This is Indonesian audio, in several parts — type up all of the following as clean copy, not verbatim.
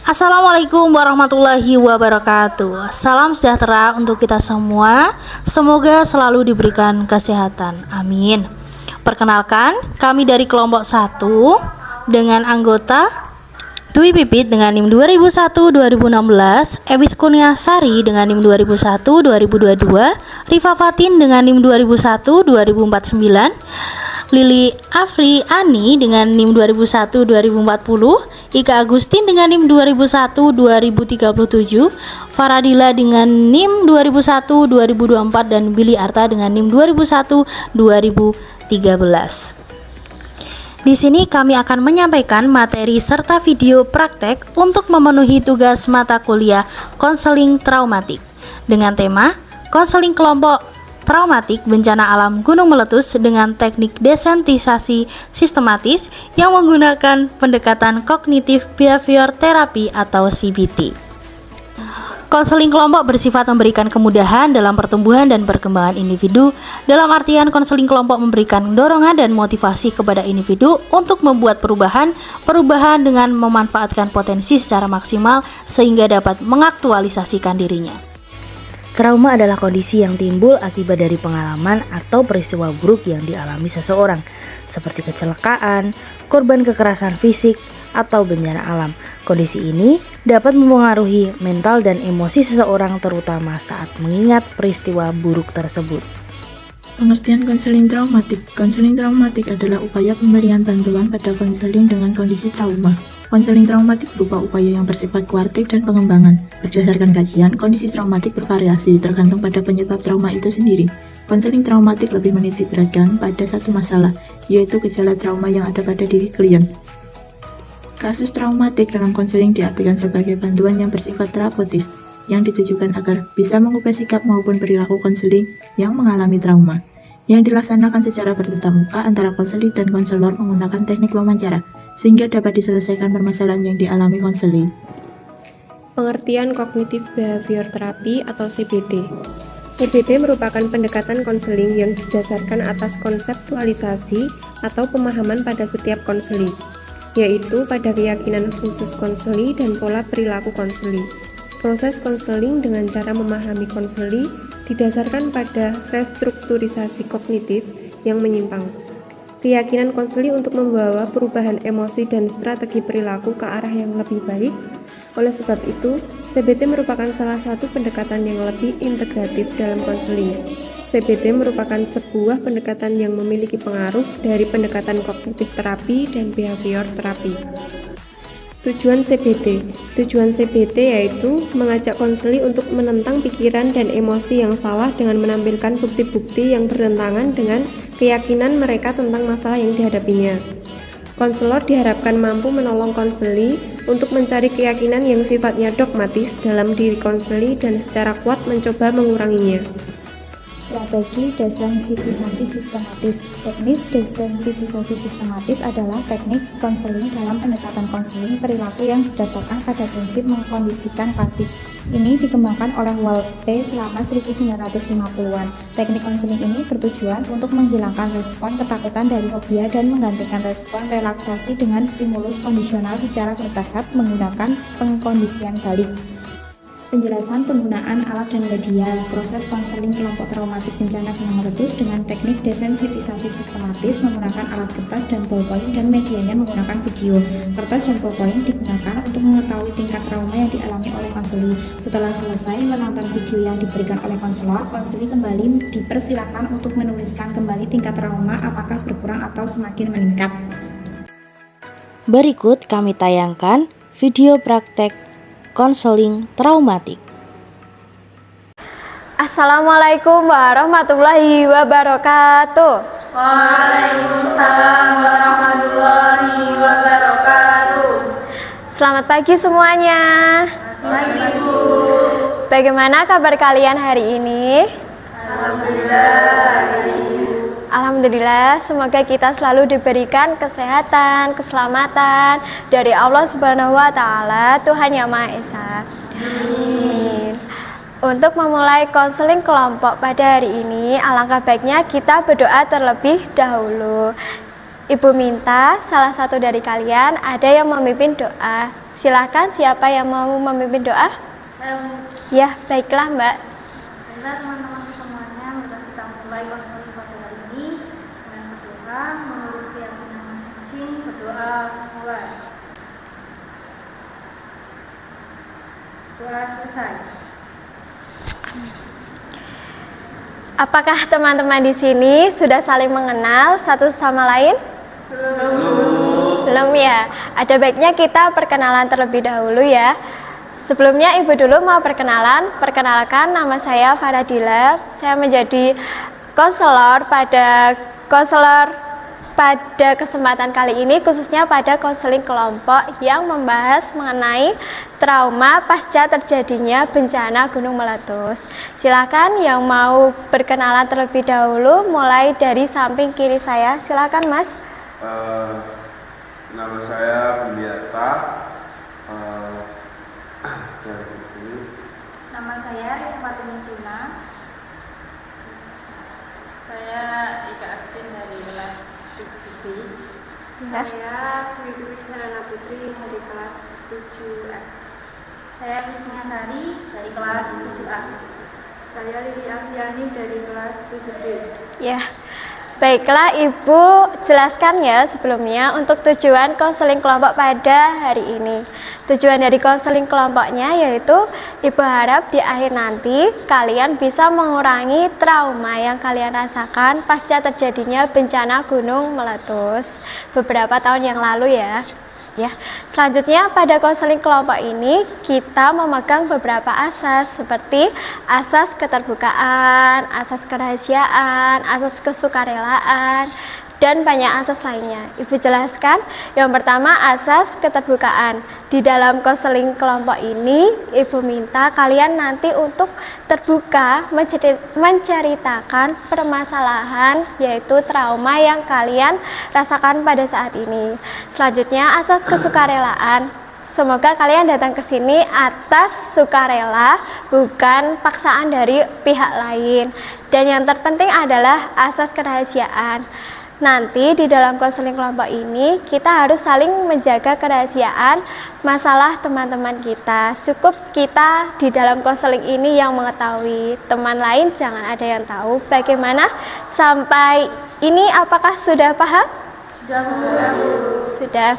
Assalamualaikum warahmatullahi wabarakatuh. Salam sejahtera untuk kita semua. Semoga selalu diberikan kesehatan. Amin. Perkenalkan, kami dari kelompok 1 dengan anggota Dwi Pipit dengan NIM 2001-2016, Ewis Kurniasari dengan NIM 2001-2022, Rifa Fatin dengan NIM 2001-2049, Lili Afri Ani dengan NIM 2001-2040, Ika Agustin dengan NIM 2001-2037, Faradila dengan NIM 2001-2024, dan Billy Arta dengan NIM 2001-2013. Di sini kami akan menyampaikan materi serta video praktek untuk memenuhi tugas mata kuliah konseling traumatik dengan tema konseling kelompok traumatik bencana alam gunung meletus dengan teknik desensitisasi sistematis yang menggunakan pendekatan kognitif behavior therapy atau CBT. Konseling kelompok bersifat memberikan kemudahan dalam pertumbuhan dan perkembangan individu. Dalam artian, konseling kelompok memberikan dorongan dan motivasi kepada individu untuk membuat perubahan dengan memanfaatkan potensi secara maksimal sehingga dapat mengaktualisasikan dirinya. Trauma adalah kondisi yang timbul akibat dari pengalaman atau peristiwa buruk yang dialami seseorang, seperti kecelakaan, korban kekerasan fisik, atau bencana alam. Kondisi ini dapat mempengaruhi mental dan emosi seseorang, terutama saat mengingat peristiwa buruk tersebut. Pengertian konseling traumatik. Konseling traumatik adalah upaya pemberian bantuan pada konseling dengan kondisi trauma. Konseling traumatik berupa upaya yang bersifat kuartif dan pengembangan. Berdasarkan kajian, kondisi traumatik bervariasi tergantung pada penyebab trauma itu sendiri. Konseling traumatik lebih menitik beratkan pada satu masalah, yaitu gejala trauma yang ada pada diri klien. Kasus traumatik dalam konseling diartikan sebagai bantuan yang bersifat terapeutis, yang ditujukan agar bisa mengubah sikap maupun perilaku konseling yang mengalami trauma, yang dilaksanakan secara bertatap muka antara konseling dan konselor menggunakan teknik wawancara, sehingga dapat diselesaikan permasalahan yang dialami konseling. Pengertian kognitif behavior therapy atau CBT. CBT merupakan pendekatan konseling yang didasarkan atas konseptualisasi atau pemahaman pada setiap konseli, yaitu pada keyakinan khusus konseli dan pola perilaku konseli. Proses konseling dengan cara memahami konseli didasarkan pada restrukturisasi kognitif yang menyimpang. Keyakinan konseli untuk membawa perubahan emosi dan strategi perilaku ke arah yang lebih baik. Oleh sebab itu, CBT merupakan salah satu pendekatan yang lebih integratif dalam konseling. CBT merupakan sebuah pendekatan yang memiliki pengaruh dari pendekatan kognitif terapi dan behavior terapi. Tujuan CBT. Tujuan CBT yaitu mengajak konseli untuk menentang pikiran dan emosi yang salah dengan menampilkan bukti-bukti yang bertentangan dengan keyakinan mereka tentang masalah yang dihadapinya. Konselor diharapkan mampu menolong konseli untuk mencari keyakinan yang sifatnya dogmatis dalam diri konseli dan secara kuat mencoba menguranginya. Strategi desensitisasi sistematis. Teknik desensitisasi sistematis adalah teknik konseling dalam pendekatan konseling perilaku yang berdasarkan pada prinsip mengkondisikan pasif. Ini dikembangkan oleh Walpe selama 1950-an. Teknik konseling ini bertujuan untuk menghilangkan respon ketakutan dari fobia dan menggantikan respon relaksasi dengan stimulus kondisional secara bertahap menggunakan pengkondisian balik. Penjelasan penggunaan alat dan media. Proses konseling kelompok traumatik bencana gunung meletus dengan teknik desensitisasi sistematis menggunakan alat kertas dan ballpoint dan medianya menggunakan video. Kertas dan ballpoint digunakan untuk mengetahui tingkat trauma yang dialami oleh konseli. Setelah selesai menonton video yang diberikan oleh konselor, konseli kembali dipersilakan untuk menuliskan kembali tingkat trauma apakah berkurang atau semakin meningkat. Berikut kami tayangkan video praktek konseling traumatik. Assalamualaikum warahmatullahi wabarakatuh. Waalaikumsalam warahmatullahi wabarakatuh. Selamat pagi semuanya. Pagi Bu. Bagaimana kabar kalian hari ini? Alhamdulillah, semoga kita selalu diberikan kesehatan, keselamatan dari Allah Subhanahu wa Ta'ala, Tuhan Yang Maha Esa. Amin. Untuk memulai konseling kelompok pada hari ini, alangkah baiknya kita berdoa terlebih dahulu. Ibu minta salah satu dari kalian ada yang memimpin doa. Silakan siapa yang mau memimpin doa? Ya, baiklah Mbak. Baiklah teman-teman semuanya, mari kita mulai konseling pada hari ini dengan berdoa menurut keyakinan masing-masing. Berdoa mulai. Doa selesai. Apakah teman-teman di sini sudah saling mengenal satu sama lain? Belum ya. Ada baiknya kita perkenalan terlebih dahulu ya. Sebelumnya Ibu dulu mau perkenalan. Perkenalkan, nama saya Faradila. Saya menjadi konselor pada kesempatan kali ini, khususnya pada konseling kelompok yang membahas mengenai trauma pasca terjadinya bencana gunung meletus. Silakan yang mau berkenalan terlebih dahulu, mulai dari samping kiri saya. Silakan Mas. Nama saya Budiata. Nama saya Fatumi Sina. Saya Ika Aksin dari kelas 7B. Ya. Saya Wiwi Helena Putri dari kelas 7F. Saya Wismia Sari dari kelas 7A. Saya Lili Afiani dari kelas 7B. Ya. Baiklah Ibu, jelaskan ya sebelumnya untuk tujuan konseling kelompok pada hari ini. Tujuan dari konseling kelompoknya yaitu Ibu harap di akhir nanti kalian bisa mengurangi trauma yang kalian rasakan pasca terjadinya bencana gunung meletus beberapa tahun yang lalu ya. Selanjutnya pada konseling kelompok ini kita memegang beberapa asas seperti asas keterbukaan, asas kerahasiaan, asas kesukarelaan, dan banyak asas lainnya. Ibu jelaskan. Yang pertama, asas keterbukaan. Di dalam konseling kelompok ini, Ibu minta kalian nanti untuk terbuka menceritakan permasalahan yaitu trauma yang kalian rasakan pada saat ini. Selanjutnya, asas kesukarelaan. Semoga kalian datang ke sini atas sukarela, bukan paksaan dari pihak lain. Dan yang terpenting adalah asas kerahasiaan. Nanti di dalam konseling kelompok ini kita harus saling menjaga kerahasiaan masalah teman-teman kita. Cukup kita di dalam konseling ini yang mengetahui, teman lain jangan ada yang tahu. Bagaimana sampai ini, apakah sudah paham? Sudah.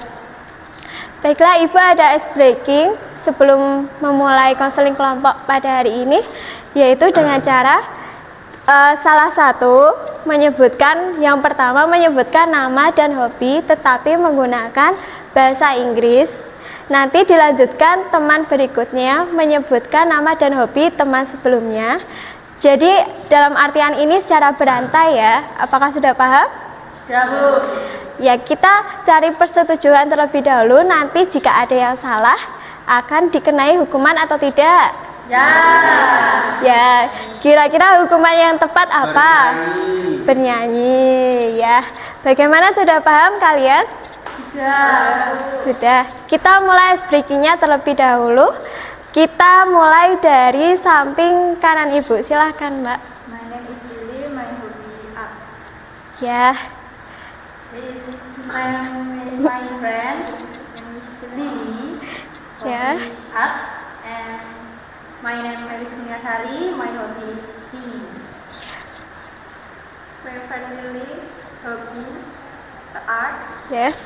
Baiklah Ibu, ada ice breaking sebelum memulai konseling kelompok pada hari ini, yaitu dengan cara salah satu yang pertama menyebutkan nama dan hobi tetapi menggunakan bahasa Inggris. Nanti dilanjutkan teman berikutnya menyebutkan nama dan hobi teman sebelumnya. Jadi dalam artian ini secara berantai ya. Apakah sudah paham? Ya Bu. Ya, kita cari persetujuan terlebih dahulu. Nanti jika ada yang salah akan dikenai hukuman atau tidak? Ya, kira-kira hukuman yang tepat apa? Bernyanyi. Ya. Bagaimana, sudah paham kalian? Sudah. Kita mulai breakingnya terlebih dahulu. Kita mulai dari samping kanan Ibu. Silahkan Mbak. My name is Lily. My hobby art. Ya. This is my friend. Name is Lily. Ya. Hobby is art. And my name is Minyasari. My hobby is singing. My friend Lily. Hobby art. Yes.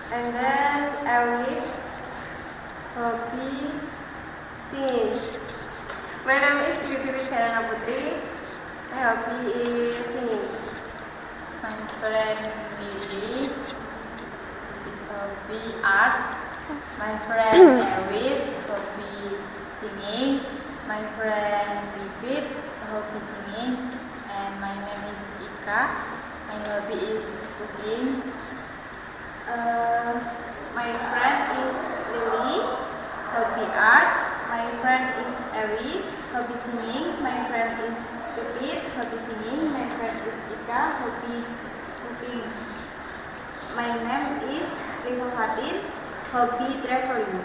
And then Elvis. Hobby singing. My name is Wiwi Helena Putri. My hobby is singing. My friend Lily. Hobby art. My friend Elvis. Hobby singing. My friend Vivit. Hobby singing. And my name is Ika. My hobby is cooking. My friend is Lily. Hobby art. My friend is Aries. Hobby singing. My friend is Vivit. Hobby singing. My friend is Ika. Hobby cooking. My name is Rifa Fatin. Hobby traveling.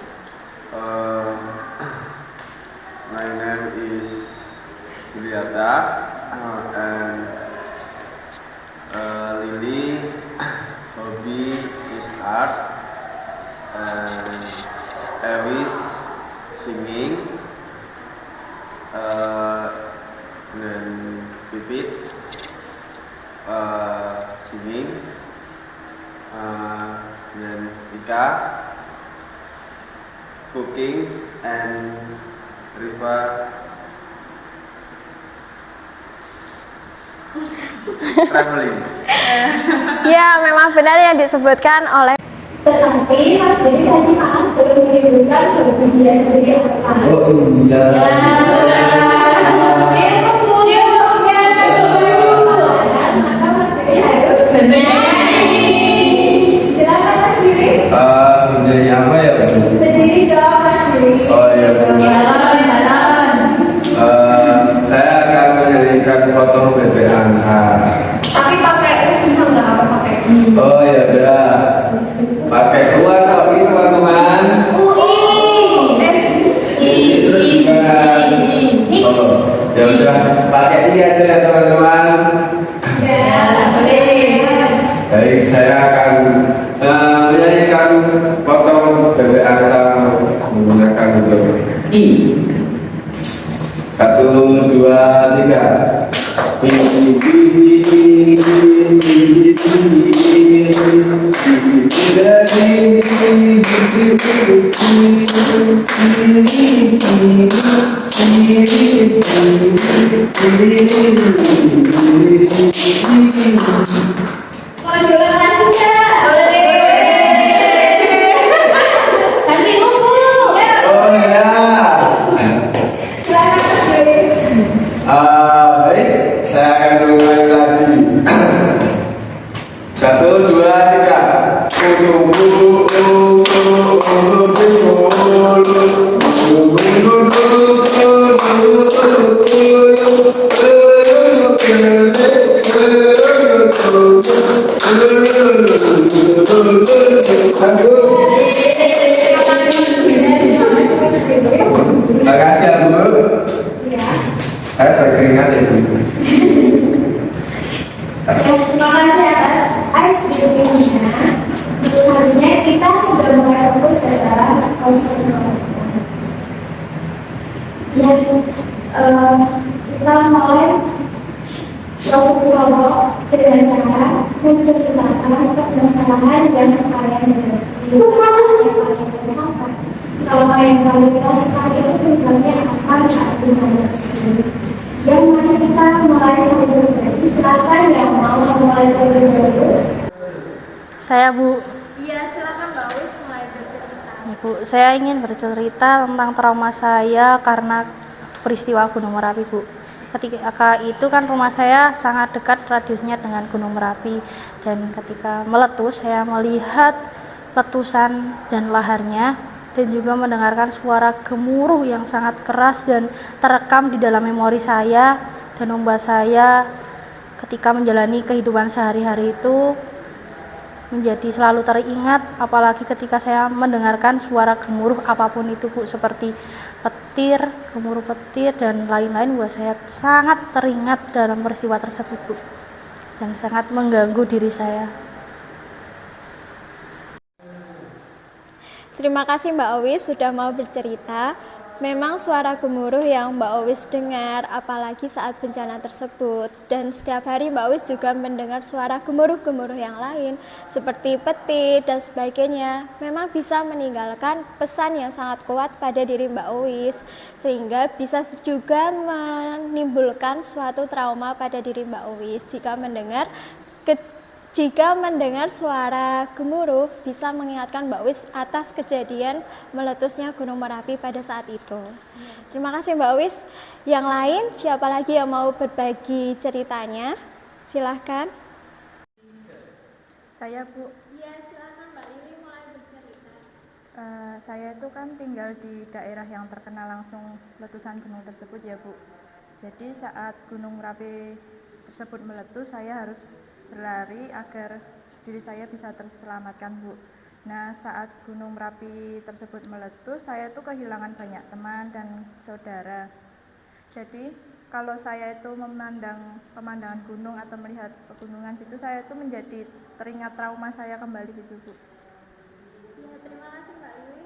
My name is Budiata and Lily. Hobby is art and Aries singing, dan Pipit singing, dan Ika cooking, and Riva traveling. Ya, memang benar yang disebutkan oleh. Tetapi Mas Dedi tadi maaf belum menyebutkan hobi dia sendiri apa. Oh iya. Maka Mas Dedi harus bernyanyi. Silakan Mas Dedi. Menyanyi apa ya? Berdiri dong Mas Dedi. Oh iya. Jalan. Saya akan menyanyikan foto Bebek Angsa. Tapi pakai bisa nggak apa pakai? Oh ya udah. Pakai keluar kok ini teman-teman. Terus juga. Oh ya udah pakai iya aja ya teman-teman. Ya, boleh. Baik, saya akan menyanyikan foto Bebek Angsa menggunakan huruf I. 1, 2, 3. Baik, saya akan mulai lagi. 1, 2, 3. Terima kasih ya Bu. Saya berkeringat ya Bu. Terima kasih atas ice-breakingnya. Selanjutnya kita sudah mulai fokus ke dalam konseling. Ya, kita mulai suatu kelompok dengan cara menceritakan permasalahan dan perkara yang bersama. Kalau yang paling dirasakan itu tujuannya apa saat bencana tersebut. Yang mana kita mulai saling berbagi. Silakan yang mau mulai terlebih dahulu. Saya Bu. Iya, silakan Mbak Wis mulai bercerita. Nih, Bu, saya ingin bercerita tentang trauma saya karena peristiwa Gunung Merapi, Bu. Ketika itu kan rumah saya sangat dekat radiusnya dengan Gunung Merapi, dan ketika meletus saya melihat letusan dan laharnya, dan juga mendengarkan suara gemuruh yang sangat keras dan terekam di dalam memori saya, dan membuat saya ketika menjalani kehidupan sehari-hari itu menjadi selalu teringat, apalagi ketika saya mendengarkan suara gemuruh apapun itu Bu, seperti petir, gemuruh petir dan lain-lain, buat saya sangat teringat dalam peristiwa tersebut Bu, dan sangat mengganggu diri saya. Terima kasih Mbak Owis sudah mau bercerita. Memang suara gemuruh yang Mbak Owis dengar, apalagi saat bencana tersebut. Dan setiap hari Mbak Owis juga mendengar suara gemuruh-gemuruh yang lain, seperti petir dan sebagainya. Memang bisa meninggalkan pesan yang sangat kuat pada diri Mbak Owis, sehingga bisa juga menimbulkan suatu trauma pada diri Mbak Owis. Jika mendengar suara gemuruh, bisa mengingatkan Mbak Wis atas kejadian meletusnya Gunung Merapi pada saat itu. Terima kasih Mbak Wis. Yang lain, siapa lagi yang mau berbagi ceritanya? Silahkan. Saya Bu. Ya, silakan Mbak Yuli mulai bercerita. Saya itu kan tinggal di daerah yang terkena langsung letusan gunung tersebut ya Bu. Jadi saat Gunung Merapi tersebut meletus, saya harus berlari agar diri saya bisa terselamatkan Bu. Nah, saat Gunung Merapi tersebut meletus, saya itu kehilangan banyak teman dan saudara. Jadi kalau saya itu memandang pemandangan gunung atau melihat pegunungan gitu, saya itu menjadi teringat trauma saya kembali gitu Bu. Ya, terima kasih Mbak Yuli.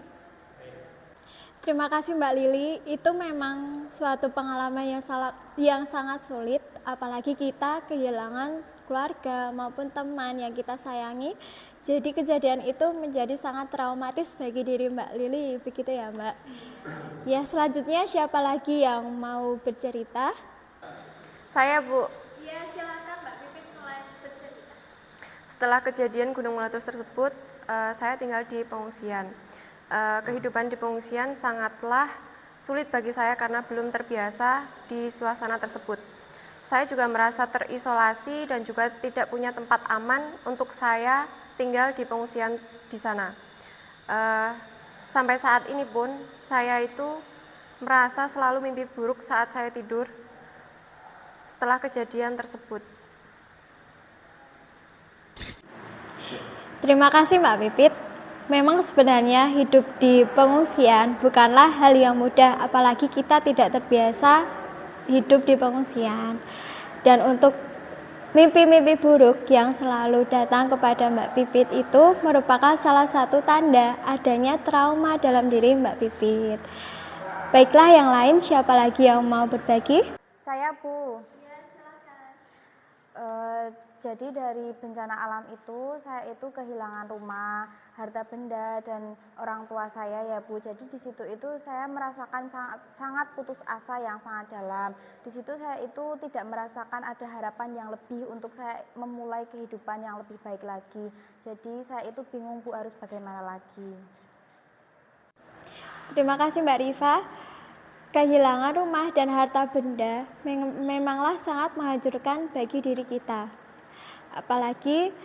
Terima kasih Mbak Lili, itu memang suatu pengalaman yang sangat sulit, apalagi kita kehilangan keluarga maupun teman yang kita sayangi. Jadi kejadian itu menjadi sangat traumatis bagi diri Mbak Lili, begitu ya Mbak? Ya, selanjutnya siapa lagi yang mau bercerita? Saya, Bu. Ya, silakan Mbak Pipit mulai bercerita. Setelah kejadian gunung meletus tersebut, saya tinggal di pengungsian. Kehidupan di pengungsian sangatlah sulit bagi saya karena belum terbiasa di suasana tersebut. Saya juga merasa terisolasi dan juga tidak punya tempat aman untuk saya tinggal di pengungsian di sana. Sampai saat ini pun saya itu merasa selalu mimpi buruk saat saya tidur setelah kejadian tersebut. Terima kasih Mbak Pipit. Memang sebenarnya hidup di pengungsian bukanlah hal yang mudah, apalagi kita tidak terbiasa hidup di pengungsian. Dan untuk mimpi-mimpi buruk yang selalu datang kepada Mbak Pipit itu merupakan salah satu tanda adanya trauma dalam diri Mbak Pipit. Baiklah, yang lain siapa lagi yang mau berbagi? Saya, Bu. Jadi dari bencana alam itu, saya itu kehilangan rumah, harta benda, dan orang tua saya ya Bu. Jadi di situ itu saya merasakan sangat putus asa yang sangat dalam. Di situ saya itu tidak merasakan ada harapan yang lebih untuk saya memulai kehidupan yang lebih baik lagi. Jadi saya itu bingung Bu, harus bagaimana lagi. Terima kasih Mbak Rifa. Kehilangan rumah dan harta benda memanglah sangat menghancurkan bagi diri kita. Apalagi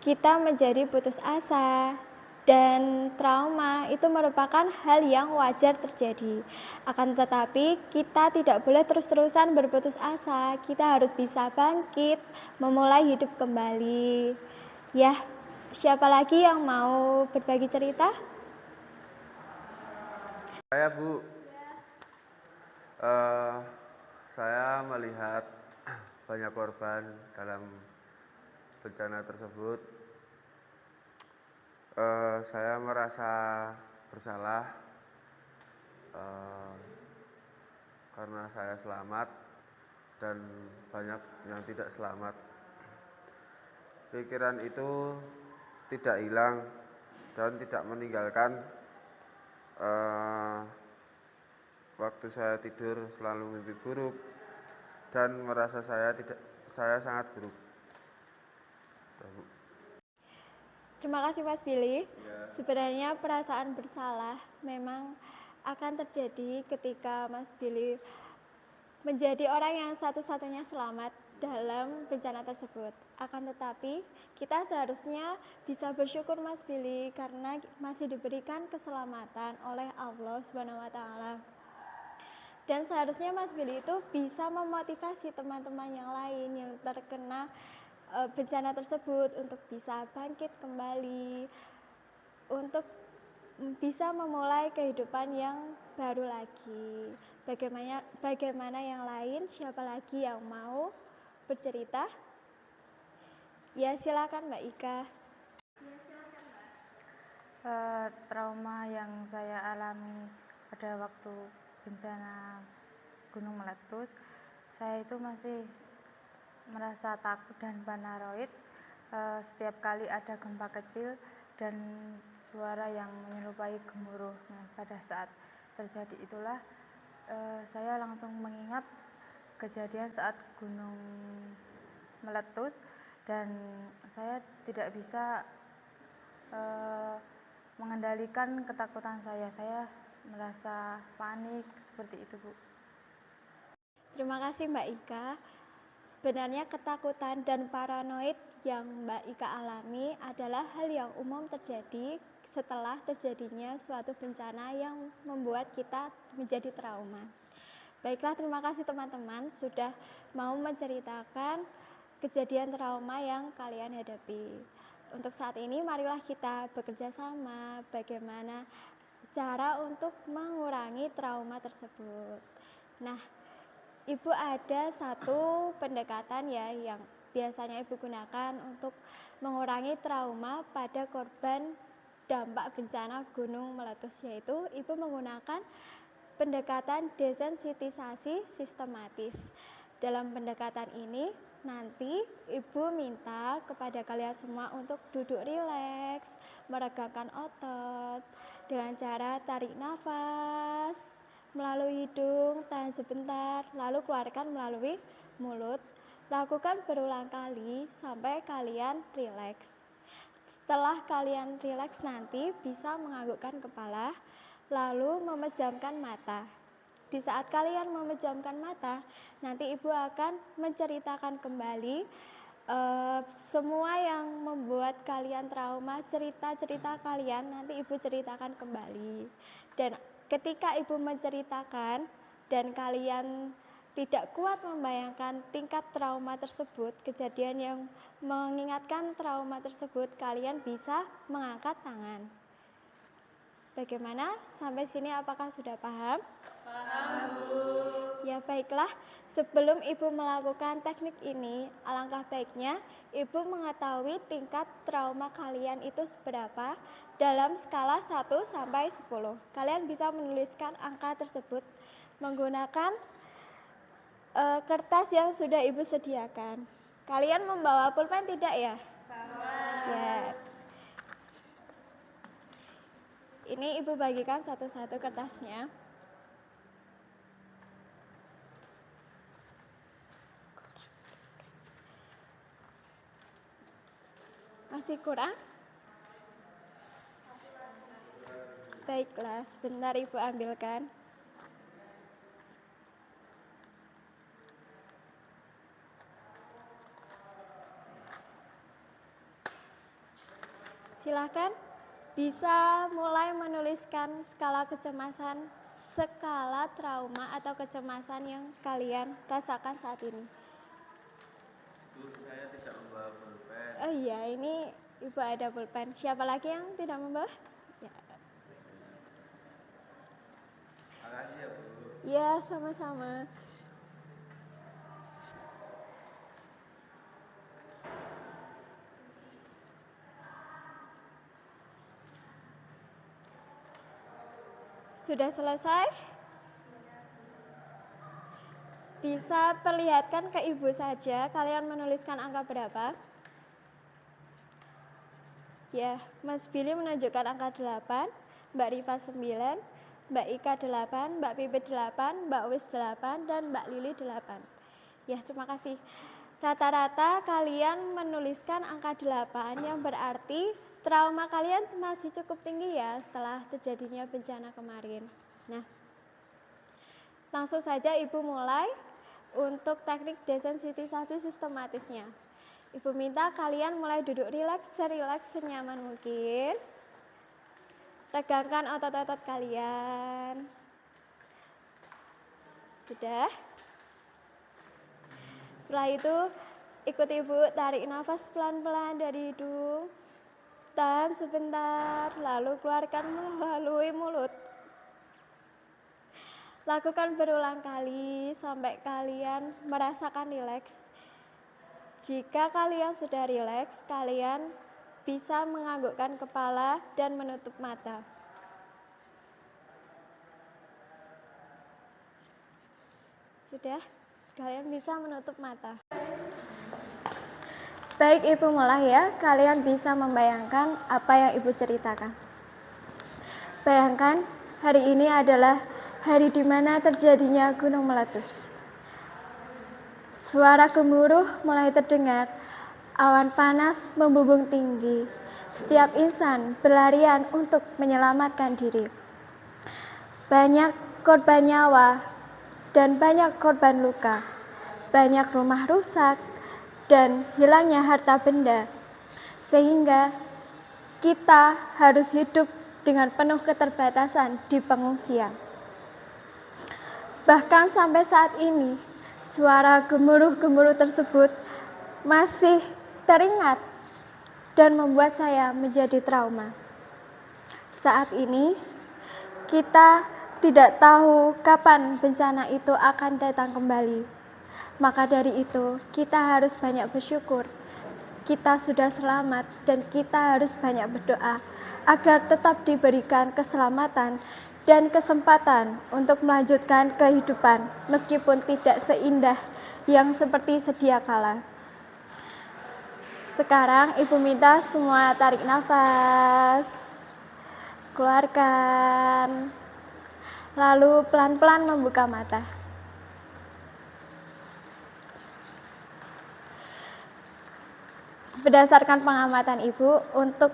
kita menjadi putus asa dan trauma itu merupakan hal yang wajar terjadi. Akan tetapi kita tidak boleh terus-terusan berputus asa. Kita harus bisa bangkit, memulai hidup kembali. Ya, siapa lagi yang mau berbagi cerita? Saya, Bu. Saya melihat banyak korban dalam bencana tersebut. Saya merasa bersalah karena saya selamat dan banyak yang tidak selamat. Pikiran itu tidak hilang dan tidak meninggalkan. Waktu saya tidur selalu mimpi buruk dan merasa saya sangat buruk. Terima kasih Mas Billy. Sebenarnya perasaan bersalah memang akan terjadi ketika Mas Billy menjadi orang yang satu-satunya selamat dalam bencana tersebut. Akan tetapi kita seharusnya bisa bersyukur Mas Billy karena masih diberikan keselamatan oleh Allah SWT. Dan seharusnya Mas Billy itu bisa memotivasi teman-teman yang lain yang terkena bencana tersebut untuk bisa bangkit kembali, untuk bisa memulai kehidupan yang baru lagi. Bagaimana yang lain? Siapa lagi yang mau bercerita? Ya, silakan Mbak Ika. Trauma yang saya alami pada waktu bencana gunung meletus, saya itu masih merasa takut dan paranoid setiap kali ada gempa kecil dan suara yang menyerupai gemuruh. Nah, pada saat terjadi itulah saya langsung mengingat kejadian saat gunung meletus dan saya tidak bisa mengendalikan ketakutan saya merasa panik seperti itu Bu. Terima kasih Mbak Ika. Sebenarnya ketakutan dan paranoid yang Mbak Ika alami adalah hal yang umum terjadi setelah terjadinya suatu bencana yang membuat kita menjadi trauma. Baiklah, terima kasih teman-teman sudah mau menceritakan kejadian trauma yang kalian hadapi. Untuk saat ini marilah kita bekerja sama bagaimana cara untuk mengurangi trauma tersebut. Nah, Ibu ada satu pendekatan ya yang biasanya Ibu gunakan untuk mengurangi trauma pada korban dampak bencana gunung meletus, yaitu Ibu menggunakan pendekatan desensitisasi sistematis. Dalam pendekatan ini nanti Ibu minta kepada kalian semua untuk duduk rileks, meregangkan otot dengan cara tarik nafas melalui hidung, tahan sebentar, lalu keluarkan melalui mulut. Lakukan berulang kali sampai kalian rileks. Setelah kalian rileks nanti bisa menganggukkan kepala, lalu memejamkan mata. Di saat kalian memejamkan mata, nanti Ibu akan menceritakan kembali semua yang membuat kalian trauma, cerita-cerita kalian nanti Ibu ceritakan kembali. Dan ketika Ibu menceritakan dan kalian tidak kuat membayangkan tingkat trauma tersebut, kejadian yang mengingatkan trauma tersebut, kalian bisa mengangkat tangan. Bagaimana? Sampai sini apakah sudah paham? Paham, Bu. Ya baiklah, sebelum Ibu melakukan teknik ini, alangkah baiknya Ibu mengetahui tingkat trauma kalian itu seberapa dalam skala 1 sampai 10. Kalian bisa menuliskan angka tersebut menggunakan kertas yang sudah Ibu sediakan. Kalian membawa pulpen tidak ya? Bawa. Ya. Ini Ibu bagikan satu-satu kertasnya. Masih kurang? Baiklah, sebentar Ibu ambilkan. Silakan bisa mulai menuliskan skala kecemasan, skala trauma atau kecemasan yang kalian rasakan saat ini. Bu, saya tidak membawa pulpen. Oh iya, ini Ibu ada pulpen. Siapa lagi yang tidak membawa? Ya. Makasih ya, Bu. Ya, sama-sama. Sudah selesai? Bisa perlihatkan ke Ibu saja, kalian menuliskan angka berapa? Ya, Mas Billy menunjukkan angka 8, Mbak Rifa 9, Mbak Ika 8, Mbak Pipit 8, Mbak Wis 8, dan Mbak Lili 8. Ya, terima kasih. Rata-rata kalian menuliskan angka 8 yang berarti trauma kalian masih cukup tinggi ya setelah terjadinya bencana kemarin. Nah, langsung saja Ibu mulai untuk teknik desensitisasi sistematisnya. Ibu minta kalian mulai duduk rileks, serileks, senyaman mungkin. Regangkan otot-otot kalian. Sudah? Setelah itu, ikut Ibu tarik nafas pelan-pelan dari hidung. Tahan sebentar, lalu keluarkan melalui mulut. Lakukan berulang kali sampai kalian merasakan rileks. Jika kalian sudah rileks, kalian bisa menganggukkan kepala dan menutup mata. Sudah, kalian bisa menutup mata. Baik, Ibu mulai ya. Kalian bisa membayangkan apa yang Ibu ceritakan. Bayangkan hari ini adalah hari di mana terjadinya gunung meletus. Suara gemuruh mulai terdengar. Awan panas membumbung tinggi. Setiap insan berlarian untuk menyelamatkan diri. Banyak korban nyawa dan banyak korban luka. Banyak rumah rusak dan hilangnya harta benda, sehingga kita harus hidup dengan penuh keterbatasan di pengungsian. Bahkan sampai saat ini, suara gemuruh-gemuruh tersebut masih teringat dan membuat saya menjadi trauma. Saat ini, kita tidak tahu kapan bencana itu akan datang kembali. Maka dari itu, kita harus banyak bersyukur. Kita sudah selamat dan kita harus banyak berdoa agar tetap diberikan keselamatan dan kesempatan untuk melanjutkan kehidupan meskipun tidak seindah yang seperti sedia kala. Sekarang Ibu minta semua tarik nafas, keluarkan, lalu pelan-pelan membuka mata. Berdasarkan pengamatan Ibu, untuk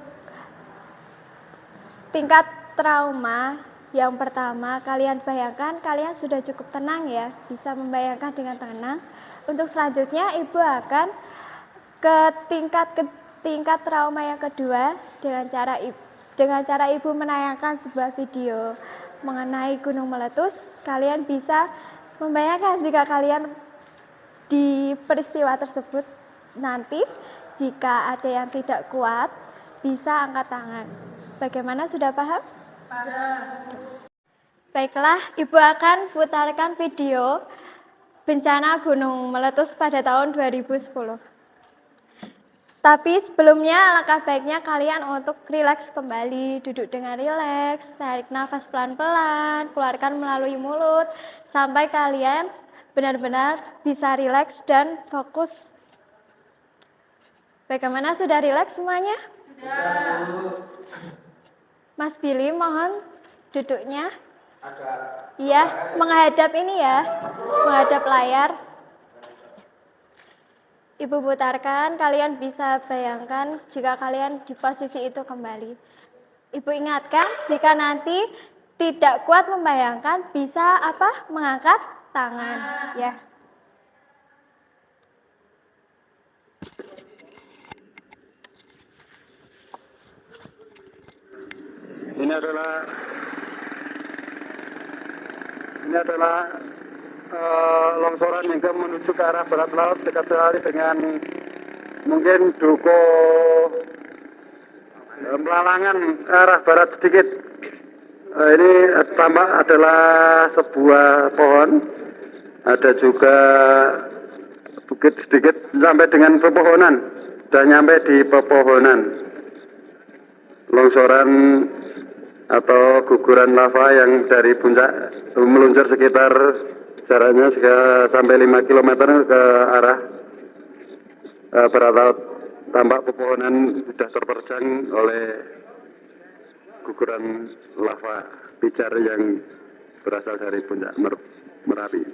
tingkat trauma yang pertama, kalian bayangkan kalian sudah cukup tenang ya, bisa membayangkan dengan tenang. Untuk selanjutnya Ibu akan ke tingkat trauma yang kedua dengan cara Ibu menayangkan sebuah video mengenai gunung meletus. Kalian bisa membayangkan jika kalian di peristiwa tersebut nanti, jika ada yang tidak kuat, bisa angkat tangan. Bagaimana, sudah paham? Baiklah, Ibu akan putarkan video bencana gunung meletus pada tahun 2010. Tapi sebelumnya alangkah baiknya kalian untuk rileks kembali, duduk dengan rileks, tarik nafas pelan-pelan, keluarkan melalui mulut, sampai kalian benar-benar bisa rileks dan fokus. Bagaimana, sudah rileks semuanya? Mas Billy, mohon duduknya. Iya, menghadap ini ya, menghadap layar. Ibu putarkan, kalian bisa bayangkan jika kalian di posisi itu kembali. Ibu ingatkan, jika nanti tidak kuat membayangkan, bisa mengangkat tangan, ya. Ini adalah longsoran yang menuju ke arah barat laut, dekat sekali dengan mungkin Duko Melalangan ke arah barat sedikit. Ini tampak adalah sebuah pohon, ada juga bukit sedikit sampai dengan pepohonan, dan nyampe di pepohonan. Longsoran atau guguran lava yang dari puncak meluncur sekitar jaraknya sampai 5 km ke arah barat laut. Tampak pepohonan sudah terterjang oleh guguran lava pijar yang berasal dari puncak Merapi.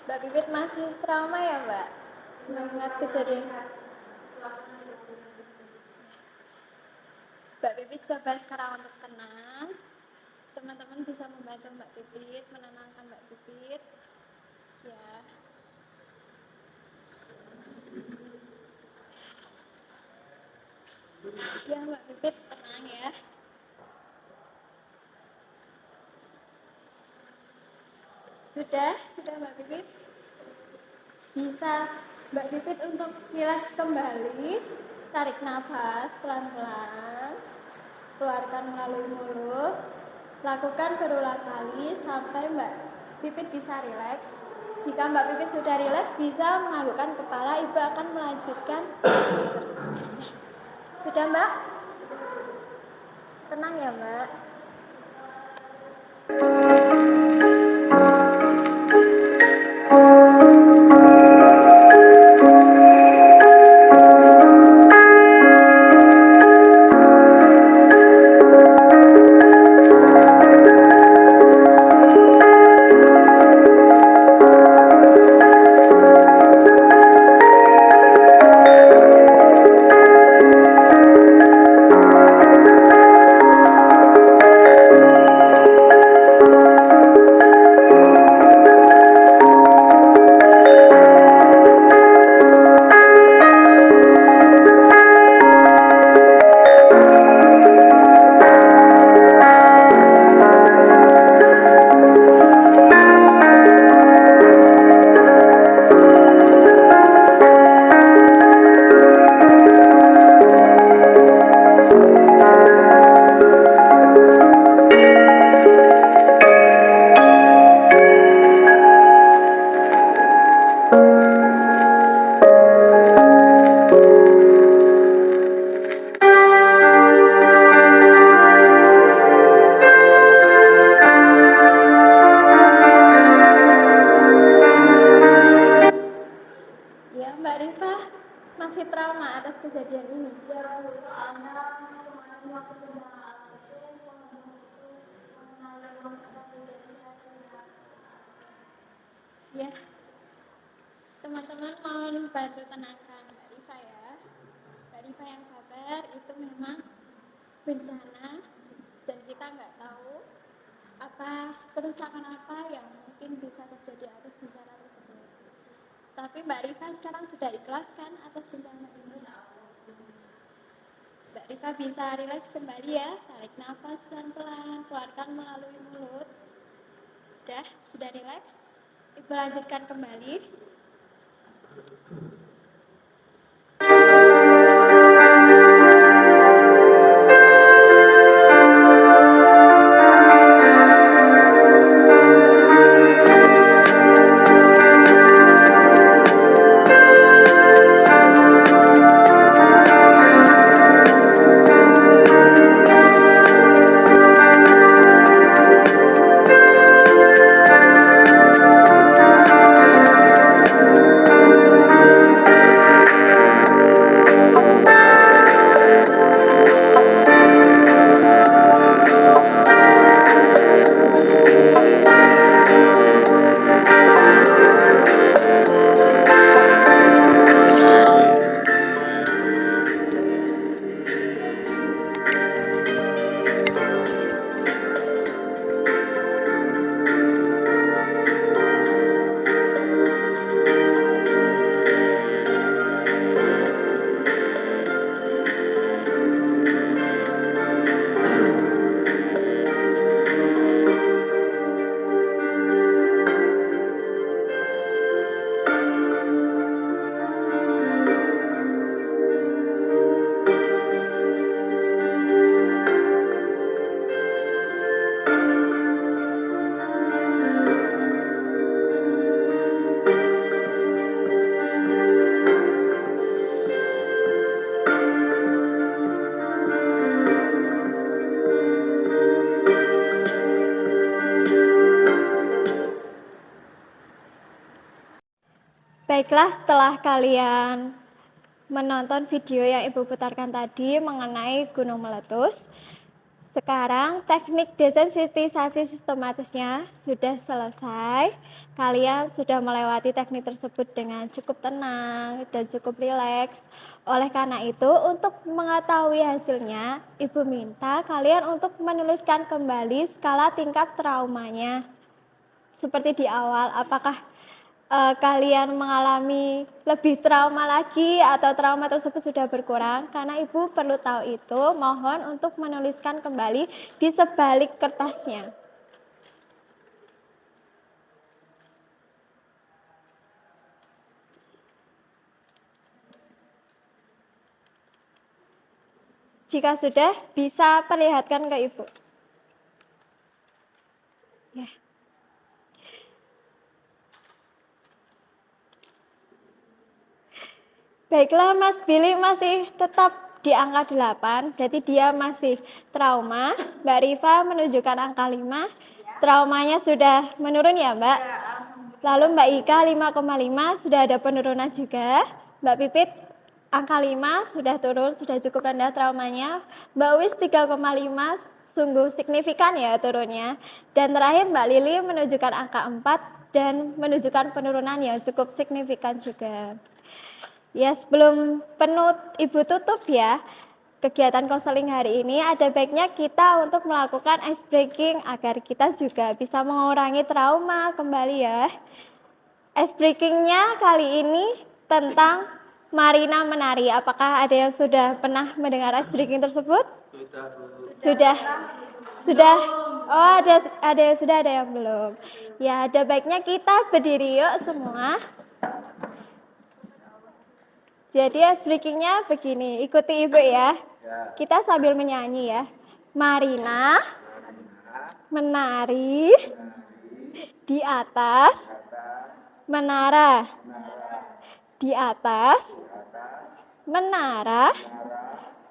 Mbak Pipit masih trauma ya, Mbak? Mengingat kejadian. Mbak Pipit coba sekarang untuk tenang. Teman-teman bisa membantu Mbak Pipit, menenangkan Mbak Pipit. Ya. Ya, Mbak Pipit tenang ya. Sudah Mbak Pipit? Bisa Mbak Pipit untuk rileks kembali, tarik nafas pelan-pelan, keluarkan melalui mulut, lakukan berulang kali sampai Mbak Pipit bisa rileks. Jika Mbak Pipit sudah rileks, bisa menganggukkan kepala, Ibu akan melanjutkan. Sudah Mbak? Tenang ya Mbak. Ya, teman-teman mohon bantu tenangkan Mbak Rifa ya. Mbak Rifa yang sabar, itu memang bencana dan kita nggak tahu apa kerusakan apa yang mungkin bisa terjadi atas bencana tersebut. Tapi Mbak Rifa sekarang sudah ikhlas kan atas bencana ini? Mbak Rifa bisa rileks kembali ya, tarik nafas pelan-pelan, keluarkan melalui mulut. Sudah rileks? Ibu lanjutkan kembali. Baiklah, setelah kalian menonton video yang Ibu putarkan tadi mengenai gunung meletus, sekarang teknik desensitisasi sistematisnya sudah selesai. Kalian sudah melewati teknik tersebut dengan cukup tenang dan cukup rileks. Oleh karena itu, untuk mengetahui hasilnya, Ibu minta kalian untuk menuliskan kembali skala tingkat traumanya. Seperti di awal, apakah kalian mengalami lebih trauma lagi atau trauma tersebut sudah berkurang? Karena Ibu perlu tahu itu, mohon untuk menuliskan kembali di sebalik kertasnya. Jika sudah, bisa perlihatkan ke Ibu. Ya. Baiklah, Mas Billy masih tetap di angka 8, berarti dia masih trauma. Mbak Rifa menunjukkan angka 5, traumanya sudah menurun ya Mbak? Lalu Mbak Ika 5,5 sudah ada penurunan juga. Mbak Pipit angka 5 sudah turun, sudah cukup rendah traumanya. Mbak Wis 3,5 sungguh signifikan ya turunnya. Dan terakhir Mbak Lili menunjukkan angka 4 dan menunjukkan penurunan yang cukup signifikan juga. Ya, sebelum Ibu tutup ya kegiatan konseling hari ini, ada baiknya kita untuk melakukan ice breaking agar kita juga bisa mengurangi trauma kembali ya. Ice breakingnya kali ini tentang Marina menari. Apakah ada yang sudah pernah mendengar ice breaking tersebut? Sudah. Oh, ada yang sudah, ada yang belum. Ya, ada baiknya kita berdiri yuk semua. Jadi ice breakingnya begini, ikuti Ibu ya. Kita sambil menyanyi ya. Marina menari di atas menara. Di atas menara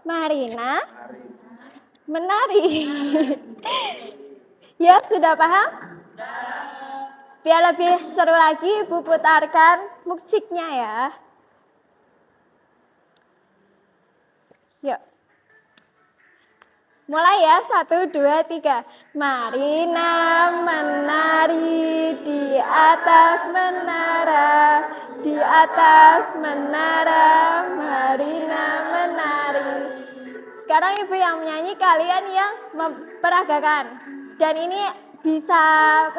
Marina menari. Ya, sudah paham? Biar lebih seru lagi, Ibu putarkan musiknya ya. Yuk. Mulai ya, 1, 2, 3. Marina menari di atas menara, di atas menara, Marina menari. Sekarang ibu yang menyanyi, kalian yang memperagakan. Dan ini bisa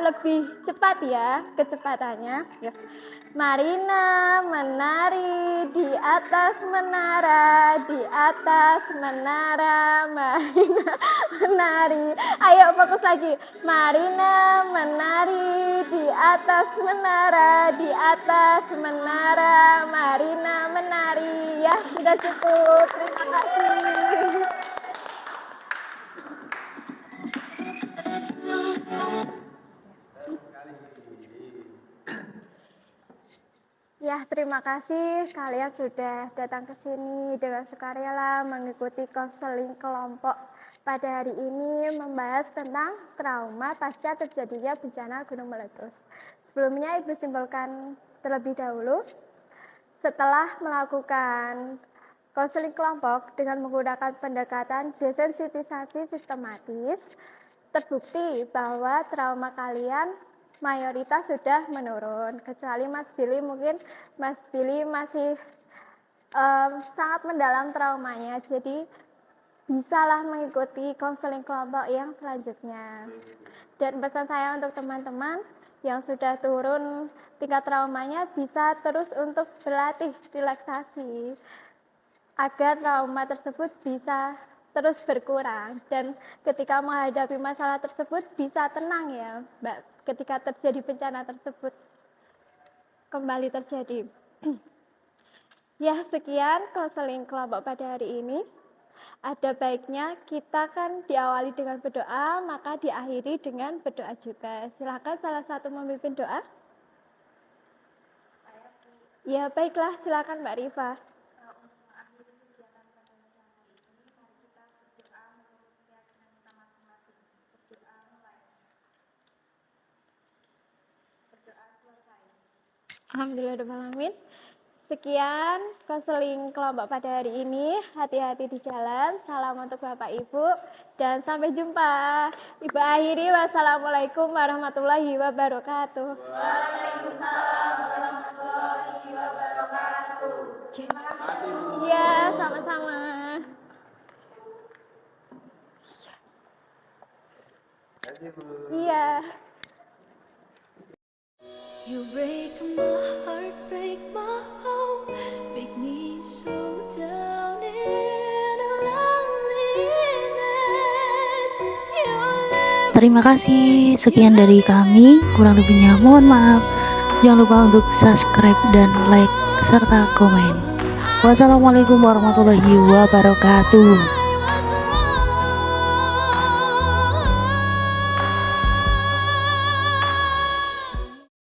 lebih cepat ya, kecepatannya. Yuk. Marina menari di atas menara, di atas menara, Marina menari. Ayo fokus lagi. Marina menari di atas menara, di atas menara, Marina menari. Ya, sudah cukup. Terima kasih. Ya, terima kasih kalian sudah datang ke sini dengan sukarela mengikuti konseling kelompok pada hari ini membahas tentang trauma pasca terjadinya bencana gunung meletus. Sebelumnya Ibu simpulkan terlebih dahulu, setelah melakukan konseling kelompok dengan menggunakan pendekatan desensitisasi sistematis, terbukti bahwa trauma kalian mayoritas sudah menurun, kecuali Mas Billy, mungkin Mas Billy masih sangat mendalam traumanya, jadi bisalah mengikuti konseling kelompok yang selanjutnya. Dan pesan saya untuk teman-teman yang sudah turun tingkat traumanya, bisa terus untuk berlatih relaksasi agar trauma tersebut bisa terus berkurang, dan ketika menghadapi masalah tersebut bisa tenang ya Mbak, ketika terjadi bencana tersebut kembali terjadi. Ya, sekian konseling kelompok pada hari ini. Ada baiknya kita kan diawali dengan berdoa, maka diakhiri dengan berdoa juga. Silakan salah satu memimpin doa. Ya, baiklah, silakan Mbak Rifa. Alhamdulillahirrahmanirrahim. Sekian konseling kelompok pada hari ini. Hati-hati di jalan. Salam untuk Bapak Ibu dan sampai jumpa. Ibu akhiri, wassalamualaikum warahmatullahi wabarakatuh. Waalaikumsalam warahmatullahi wabarakatuh. Ya, sama-sama. Iya. You break my heart, break my home, make me so down in a loneliness. Terima kasih, sekian dari kami, kurang lebihnya mohon maaf. Jangan lupa untuk subscribe dan like serta komen. Wassalamualaikum warahmatullahi wabarakatuh.